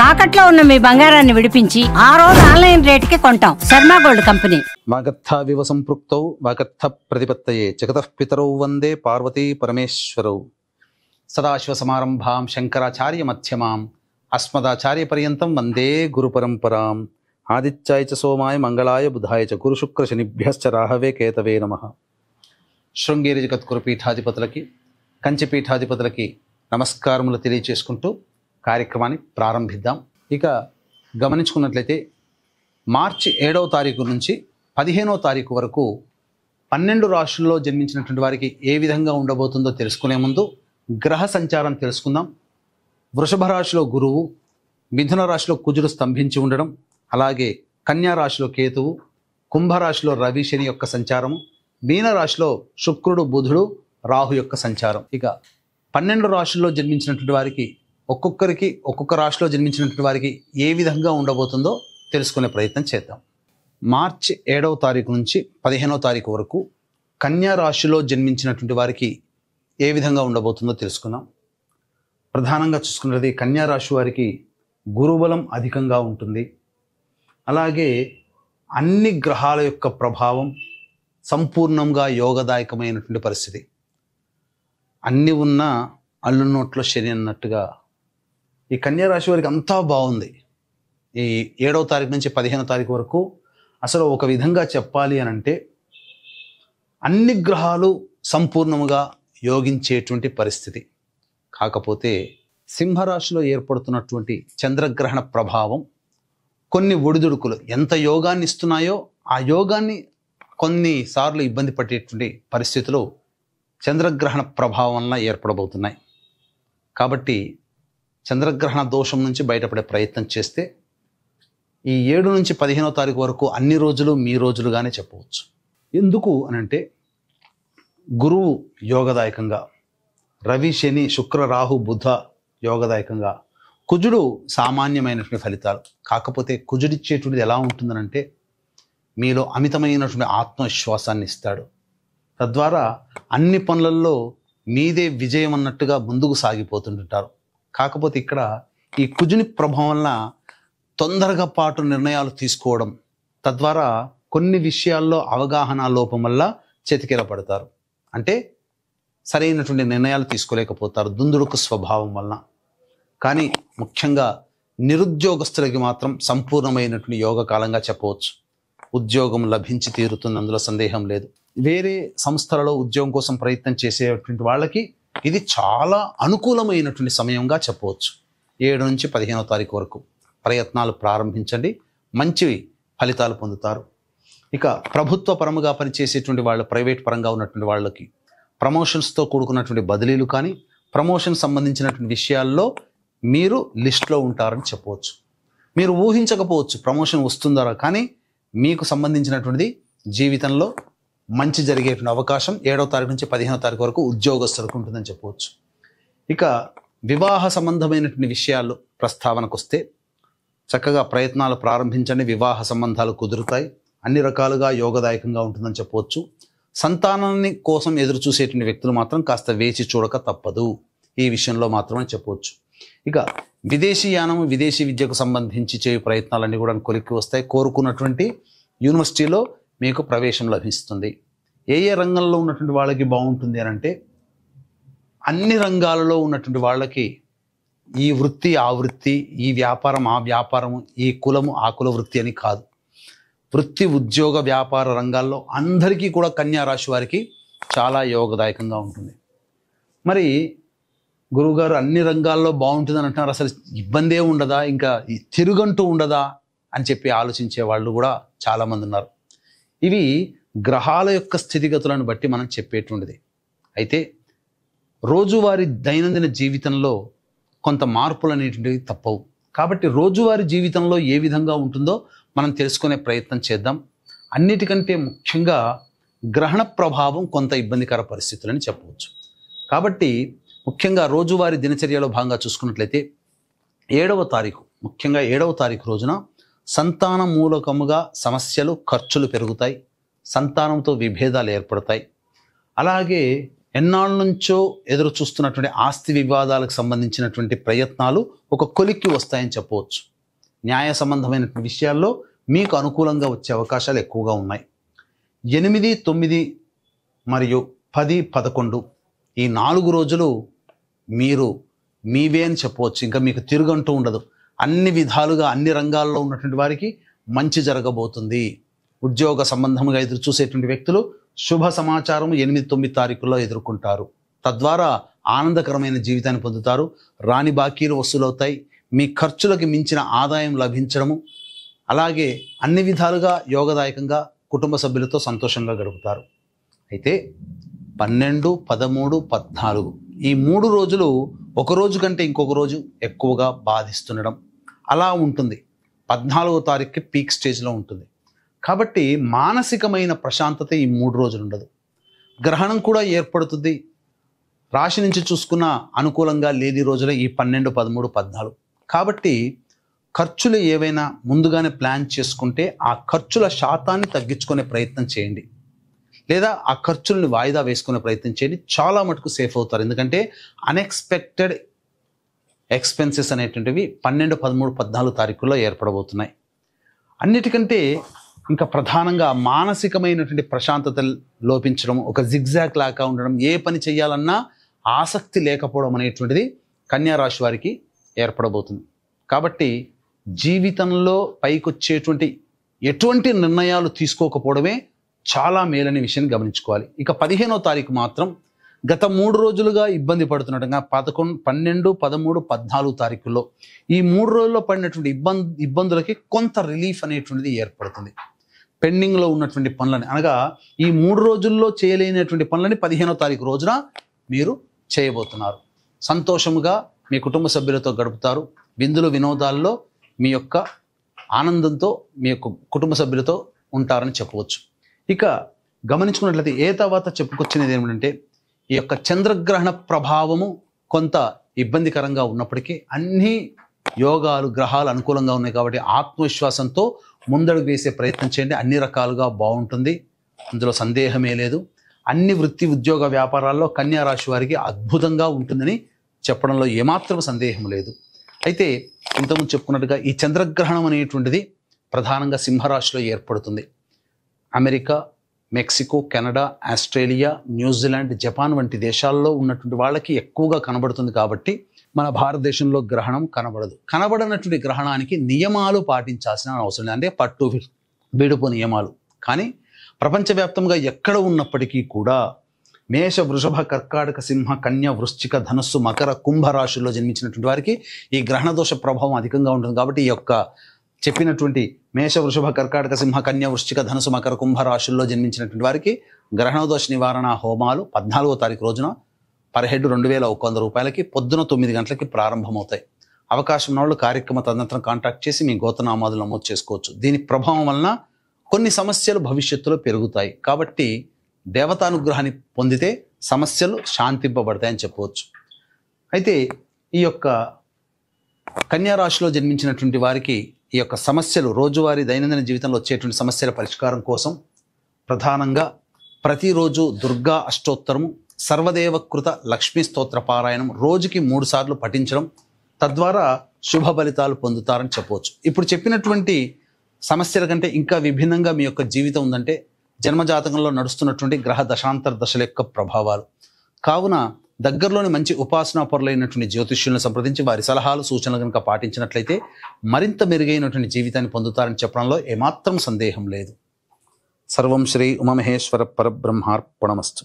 తాకట్లో ఉన్న మీ బంగారాన్ని విడిపించి ఆ రోజు ఆన్లైన్ రేటుకి కొంటాం. Sharma gold company. వాగర్థావివ సంపృక్తౌ వాగర్థ ప్రతిపత్తయే జగతః పితరౌ వందే పార్వతీ పరమేశ్వరౌ. సదాశివ సమారంభాం శంకరాచార్య మధ్యమాం అస్మదాచార్య పర్యంతం వందే గురు పరంపరాం. ఆదిత్యాయ చ సోమాయ మంగళాయ బుధాయ చ గురు శుక్ర శనిభ్యశ్చ రాహవే కేతవే నమః. శృంగేరి జగద్గురు పీఠాధిపతులకి కంచి పీఠాధిపతులకి నమస్కారములు తెలియచేసుకుంటూ కార్యక్రమాన్ని ప్రారంభిద్దాం. ఇక గమనించుకున్నట్లయితే మార్చి 7వ తారీఖు నుంచి 15వ తారీఖు వరకు 12 రాశుల్లో జన్మించినటువంటి వారికి ఏ విధంగా ఉండబోతుందో తెలుసుకునే ముందు గ్రహ సంచారం తెలుసుకుందాం. వృషభ రాశిలో గురువు, మిథున రాశిలో కుజుడు స్తంభించి ఉండడం, అలాగే కన్యా రాశిలో కేతువు, కుంభరాశిలో రవి శని యొక్క సంచారము, మీన రాశిలో శుక్రుడు బుధుడు రాహు యొక్క సంచారం. ఇక 12 రాశుల్లో జన్మించినటువంటి వారికి ఒక్కొక్కరికి ఒక్కొక్క రాశిలో జన్మించినటువంటి వారికి ఏ విధంగా ఉండబోతుందో తెలుసుకునే ప్రయత్నం చేద్దాం. మార్చి 7వ తారీఖు నుంచి 15వ తారీఖు వరకు కన్యా రాశిలో జన్మించినటువంటి వారికి ఏ విధంగా ఉండబోతుందో తెలుసుకుందాం. ప్రధానంగా చూసుకున్నది కన్యా రాశి వారికి గురుబలం అధికంగా ఉంటుంది. అలాగే అన్ని గ్రహాల యొక్క ప్రభావం సంపూర్ణంగా యోగదాయకమైనటువంటి పరిస్థితి. అన్ని ఉన్న అల్లు నోట్లో శని అన్నట్టుగా ఈ కన్యా రాశి వారికి అంతా బాగుంది. ఈ 7వ తారీఖు నుంచి 15వ తారీఖు వరకు అసలు ఒక విధంగా చెప్పాలి అని అంటే అన్ని గ్రహాలు సంపూర్ణముగా యోగించేటువంటి పరిస్థితి. కాకపోతే సింహరాశిలో ఏర్పడుతున్నటువంటి చంద్రగ్రహణ ప్రభావం కొన్ని ఒడిదుడుకులు ఎంత యోగాన్ని ఇస్తున్నాయో ఆ యోగాన్ని కొన్నిసార్లు ఇబ్బంది పడేటువంటి పరిస్థితులు చంద్రగ్రహణ ప్రభావం వలన ఏర్పడబోతున్నాయి. కాబట్టి చంద్రగ్రహణ దోషం నుంచి బయటపడే ప్రయత్నం చేస్తే ఈ 7 నుంచి 15వ తారీఖు వరకు అన్ని రోజులు మీ రోజులుగానే చెప్పవచ్చు. ఎందుకు అనంటే గురువు యోగదాయకంగా, రవి శని శుక్ర రాహు బుధ యోగదాయకంగా, కుజుడు సామాన్యమైనటువంటి ఫలితాలు. కాకపోతే కుజుడిచ్చేటువంటిది ఎలా ఉంటుందనంటే మీలో అమితమైనటువంటి ఆత్మవిశ్వాసాన్ని ఇస్తాడు. తద్వారా అన్ని పనులలో మీదే విజయం అన్నట్టుగా ముందుకు సాగిపోతుంటారు. కాకపోతే ఇక్కడ ఈ కుజుని ప్రభావం వలన తొందరగా పాటు నిర్ణయాలు తీసుకోవడం, తద్వారా కొన్ని విషయాల్లో అవగాహన లోపం వల్ల చేతికిల పడతారు. అంటే సరైనటువంటి నిర్ణయాలు తీసుకోలేకపోతారు దుందుడుకు స్వభావం వలన. కానీ ముఖ్యంగా నిరుద్యోగస్తులకి మాత్రం సంపూర్ణమైనటువంటి యోగ కాలంగా చెప్పవచ్చు. ఉద్యోగం లభించి తీరుతుంది, అందులో సందేహం లేదు. వేరే సంస్థలలో ఉద్యోగం కోసం ప్రయత్నం చేసేటువంటి వాళ్ళకి ఇది చాలా అనుకూలమైనటువంటి సమయంగా చెప్పవచ్చు. 7 నుంచి 15వ తారీఖు వరకు ప్రయత్నాలు ప్రారంభించండి, మంచి ఫలితాలు పొందుతారు. ఇక ప్రభుత్వ పరముగా పనిచేసేటువంటి వాళ్ళు, ప్రైవేట్ పరంగా ఉన్నటువంటి వాళ్ళకి ప్రమోషన్స్తో కూడుకున్నటువంటి బదిలీలు కానీ, ప్రమోషన్ సంబంధించినటువంటి విషయాల్లో మీరు లిస్ట్లో ఉంటారని చెప్పవచ్చు. మీరు ఊహించకపోవచ్చు ప్రమోషన్ వస్తుందా, కానీ మీకు సంబంధించినటువంటిది జీవితంలో మంచి జరిగేటువంటి అవకాశం 7వ తారీఖు నుంచి 15వ తారీఖు వరకు ఉద్యోగస్తులకు ఉంటుందని చెప్పవచ్చు. ఇక వివాహ సంబంధమైనటువంటి విషయాలు ప్రస్తావనకు వస్తే చక్కగా ప్రయత్నాలు ప్రారంభించండి, వివాహ సంబంధాలు కుదురుతాయి, అన్ని రకాలుగా యోగదాయకంగా ఉంటుందని చెప్పవచ్చు. సంతానాన్ని కోసం ఎదురు చూసేటువంటి వ్యక్తులు మాత్రం కాస్త వేచి చూడక తప్పదు ఈ విషయంలో మాత్రమే చెప్పవచ్చు. ఇక విదేశీ యానము, విదేశీ విద్యకు సంబంధించి చేయు ప్రయత్నాలన్నీ కూడా కొలిక్కి వస్తాయి. కోరుకున్నటువంటి యూనివర్సిటీలో మీకు ప్రవేశం లభిస్తుంది. ఏ రంగంలో ఉన్నటువంటి వాళ్ళకి బాగుంటుంది అని అంటే అన్ని రంగాలలో ఉన్నటువంటి వాళ్ళకి ఈ వృత్తి ఆ వృత్తి, ఈ వ్యాపారం ఆ వ్యాపారము, ఈ కులము ఆ కుల వృత్తి అని కాదు. వృత్తి ఉద్యోగ వ్యాపార రంగాల్లో అందరికీ కూడా కన్యా రాశి వారికి చాలా యోగదాయకంగా ఉంటుంది. మరి గురువుగారు అన్ని రంగాల్లో బాగుంటుందని అంటున్నారు, అసలు ఇబ్బందే ఉండదా, ఇంకా తిరుగంటూ ఉండదా అని చెప్పి ఆలోచించే వాళ్ళు కూడా చాలామంది ఉన్నారు. ఇవి గ్రహాల యొక్క స్థితిగతులను బట్టి మనం చెప్పేటువంటిది. అయితే రోజువారీ దైనందిన జీవితంలో కొంత మార్పులు అనేటువంటివి తప్పవు. కాబట్టి రోజువారీ జీవితంలో ఏ విధంగా ఉంటుందో మనం తెలుసుకునే ప్రయత్నం చేద్దాం. అన్నిటికంటే ముఖ్యంగా గ్రహణ ప్రభావం కొంత ఇబ్బందికర పరిస్థితులని చెప్పవచ్చు. కాబట్టి ముఖ్యంగా రోజువారీ దినచర్యలో భాగంగా చూసుకున్నట్లయితే 7వ తారీఖు, ముఖ్యంగా 7వ తారీఖు రోజున సంతాన మూలకముగా సమస్యలు ఖర్చులు పెరుగుతాయి, సంతానంతో విభేదాలు ఏర్పడతాయి. అలాగే ఎన్నాళ్ళ నుంచో ఎదురు చూస్తున్నటువంటి ఆస్తి వివాదాలకు సంబంధించినటువంటి ప్రయత్నాలు ఒక కొలిక్కి వస్తాయని చెప్పవచ్చు. న్యాయ సంబంధమైనటువంటి విషయాల్లో మీకు అనుకూలంగా వచ్చే అవకాశాలు ఎక్కువగా ఉన్నాయి. 8, 9 మరియు 10, 11 ఈ 4 రోజులు మీరు మీవే అని చెప్పవచ్చు. ఇంకా మీకు తిరుగంటూ ఉండదు. అన్ని విధాలుగా అన్ని రంగాల్లో ఉన్నటువంటి వారికి మంచి జరగబోతుంది. ఉద్యోగ సంబంధంగా ఎదురు చూసేటువంటి వ్యక్తులు శుభ సమాచారం 8, 9 తారీఖుల్లో ఎదుర్కొంటారు. తద్వారా ఆనందకరమైన జీవితాన్ని పొందుతారు. రాని బాకీలు వసూలవుతాయి. మీ ఖర్చులకు మించిన ఆదాయం లభించడము, అలాగే అన్ని విధాలుగా యోగదాయకంగా కుటుంబ సభ్యులతో సంతోషంగా గడుపుతారు. అయితే 12, 13, 14 ఈ 3 రోజులు ఒక రోజు కంటే ఇంకొక రోజు ఎక్కువగా బాధిస్తుండడం అలా ఉంటుంది. 14వ తారీఖుకి పీక్ స్టేజ్లో ఉంటుంది. కాబట్టి మానసికమైన ప్రశాంతత ఈ 3 రోజులు ఉండదు. గ్రహణం కూడా ఏర్పడుతుంది. రాశి నుంచి చూసుకున్న అనుకూలంగా లేని రోజులే ఈ 12, 13, 14. కాబట్టి ఖర్చులు ఏవైనా ముందుగానే ప్లాన్ చేసుకుంటే ఆ ఖర్చుల శాతాన్ని తగ్గించుకునే ప్రయత్నం చేయండి, లేదా ఆ ఖర్చుల్ని వాయిదా వేసుకునే ప్రయత్నం చేయండి. చాలా మటుకు సేఫ్ అవుతారు. ఎందుకంటే అన్ఎక్స్పెక్టెడ్ ఎక్స్పెన్సెస్ అనేటువంటివి 12, 13, 14 తారీఖుల్లో ఏర్పడబోతున్నాయి. అన్నిటికంటే ఇంకా ప్రధానంగా మానసికమైనటువంటి ప్రశాంతత లోపించడం, ఒక జిగ్జాగ్ లాగా ఉండడం, ఏ పని చేయాలన్నా ఆసక్తి లేకపోవడం అనేటువంటిది కన్యా రాశి వారికి ఏర్పడబోతుంది. కాబట్టి జీవితంలో పైకొచ్చేటువంటి ఎటువంటి నిర్ణయాలు తీసుకోకపోవడమే చాలా మేలనే విషయాన్ని గమనించుకోవాలి. ఇక 15వ తారీఖు మాత్రం గత 3 రోజులుగా ఇబ్బంది పడుతున్నట్టుగా 11, 12, 13, 14 తారీఖుల్లో ఈ 3 రోజుల్లో పడినటువంటి ఇబ్బందులకి కొంత రిలీఫ్ అనేటువంటిది ఏర్పడుతుంది. పెండింగ్లో ఉన్నటువంటి పనులని, అనగా ఈ 3 రోజుల్లో చేయలేనటువంటి పనులని 15వ తారీఖు రోజున మీరు చేయబోతున్నారు. సంతోషముగా మీ కుటుంబ సభ్యులతో గడుపుతారు. విందులు వినోదాల్లో మీ యొక్క ఆనందంతో మీ యొక్క కుటుంబ సభ్యులతో ఉంటారని చెప్పవచ్చు. ఇక గమనించుకున్నట్లయితే ఏ తర్వాత చెప్పుకొచ్చినది ఏమిటంటే, ఈ యొక్క చంద్రగ్రహణ ప్రభావము కొంత ఇబ్బందికరంగా ఉన్నప్పటికీ అన్ని యోగాలు గ్రహాలు అనుకూలంగా ఉన్నాయి. కాబట్టి ఆత్మవిశ్వాసంతో ముందడుగు వేసే ప్రయత్నం చేయండి. అన్ని రకాలుగా బాగుంటుంది, అందులో సందేహమే లేదు. అన్ని వృత్తి ఉద్యోగ వ్యాపారాల్లో కన్యా రాశి వారికి అద్భుతంగా ఉంటుందని చెప్పడంలో ఏమాత్రం సందేహం లేదు. అయితే ఇంతకుముందు చెప్పుకున్నట్టుగా ఈ చంద్రగ్రహణం అనేటువంటిది ప్రధానంగా సింహరాశిలో ఏర్పడుతుంది. America, Mexico, Canada, Australia, New Zealand, Japan వంటి దేశాల్లో ఉన్నటువంటి వాళ్ళకి ఎక్కువగా కనబడుతుంది. కాబట్టి మన భారతదేశంలో గ్రహణం కనబడదు. కనబడనటువంటి గ్రహణానికి నియమాలు పాటించాల్సిన అవసరం లేదు, అంటే పట్టు విడుపు నియమాలు. కానీ ప్రపంచవ్యాప్తంగా ఎక్కడ ఉన్నప్పటికీ కూడా మేష, వృషభ, కర్కాటక, సింహ, కన్య, వృశ్చిక, ధనుస్సు, మకర, కుంభ రాశుల్లో జన్మించినటువంటి వారికి ఈ గ్రహణ దోష ప్రభావం అధికంగా ఉంటుంది. కాబట్టి ఈ యొక్క చెప్పినటువంటి మేష, వృషభ, కర్కాటక, సింహ, కన్య, వృశ్చిక, ధనుసు, మకర, కుంభ రాశుల్లో జన్మించినటువంటి వారికి గ్రహణ దోష నివారణ హోమాలు 14వ తారీఖు రోజున పర్ హెడ్ 2100 రూపాయలకి పొద్దున 9 గంటలకి ప్రారంభమవుతాయి. అవకాశం ఉన్న వాళ్ళు కార్యక్రమ తదనంతరం కాంటాక్ట్ చేసి మీ గోత్రనామాదులు నమోదు చేసుకోవచ్చు. దీని ప్రభావం వలన కొన్ని సమస్యలు భవిష్యత్తులో పెరుగుతాయి. కాబట్టి దేవతానుగ్రహాన్ని పొందితే సమస్యలు శాంతింపబడతాయని చెప్పవచ్చు. అయితే ఈ యొక్క కన్యా రాశిలో జన్మించినటువంటి వారికి ఈ యొక్క సమస్యలు, రోజువారీ దైనందిన జీవితంలో వచ్చేటువంటి సమస్యల పరిష్కారం కోసం ప్రధానంగా ప్రతిరోజు దుర్గా అష్టోత్తరము, సర్వదేవకృత లక్ష్మీ స్తోత్ర పారాయణం రోజుకి 3 సార్లు పఠించడం, తద్వారా శుభ ఫలితాలు పొందుతారని చెప్పవచ్చు. ఇప్పుడు చెప్పినటువంటి సమస్యల కంటే ఇంకా విభిన్నంగా మీ యొక్క జీవితం ఉందంటే జన్మజాతకంలో నడుస్తున్నటువంటి గ్రహ దశాంతర దశల యొక్క ప్రభావాలు. కావున దగ్గరలోని మంచి ఉపాసనా పరులైనటువంటి జ్యోతిష్యులను సంప్రదించి వారి సలహాలు సూచనలు కనుక పాటించినట్లయితే మరింత మెరుగైనటువంటి జీవితాన్ని పొందుతారని చెప్పడంలో ఏమాత్రం సందేహం లేదు. సర్వం శ్రీ ఉమామహేశ్వర పరబ్రహ్మార్పణమస్తు.